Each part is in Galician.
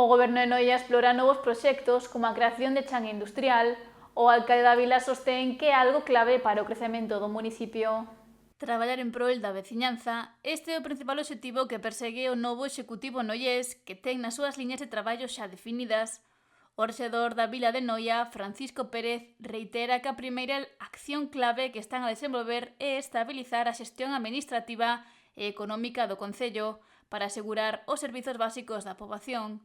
O Goberno de Noia explora novos proxectos como a creación de chan industrial. O alcalde da vila sostén que é algo clave para o crecemento do municipio. Traballar en prol da veciñanza, este é o principal obxectivo que persegue o novo executivo noiés, que ten nas súas liñas de traballo xa definidas. O rexedor da vila de Noia, Francisco Pérez, reitera que a primeira acción clave que están a desenvolver é estabilizar a xestión administrativa e económica do concello para asegurar os servizos básicos da poboación.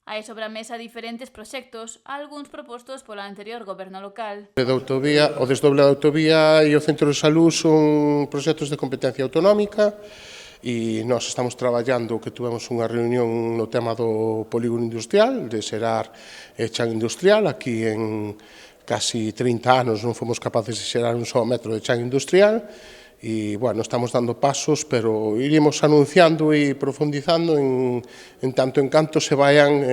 Hai sobre a mesa diferentes proxectos, algúns propostos polo anterior goberno local. O desdoble da autovía e o centro de salud son proxectos de competencia autonómica e nós estamos traballando, que tuvemos unha reunión no tema do polígono industrial, de xerar chan industrial. Aquí en casi 30 anos non fomos capaces de xerar un só metro de chan industrial e, bueno, estamos dando pasos, pero iremos anunciando e profundizando en tanto en canto se vayan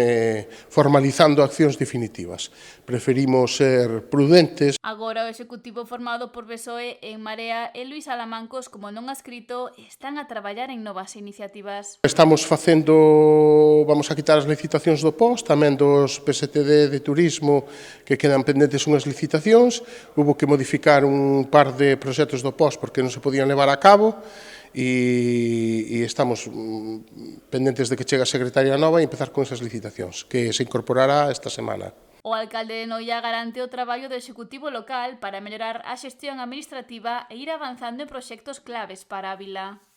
formalizando accións definitivas. Preferimos ser prudentes. Agora o executivo formado por PSOE, En Marea e Luís Alamancos, como non adscrito, están a traballar en novas iniciativas. Vamos a quitar as licitacións do POS, tamén dos PSTD de turismo, que quedan pendentes unhas licitacións. Hubo que modificar un par de proxectos do POS porque non se podían levar a cabo e estamos pendentes de que chegue a secretaria nova e empezar con esas licitacións, que se incorporará esta semana. O alcalde de Noia garante o traballo do executivo local para mellorar a xestión administrativa e ir avanzando en proxectos claves para a vila.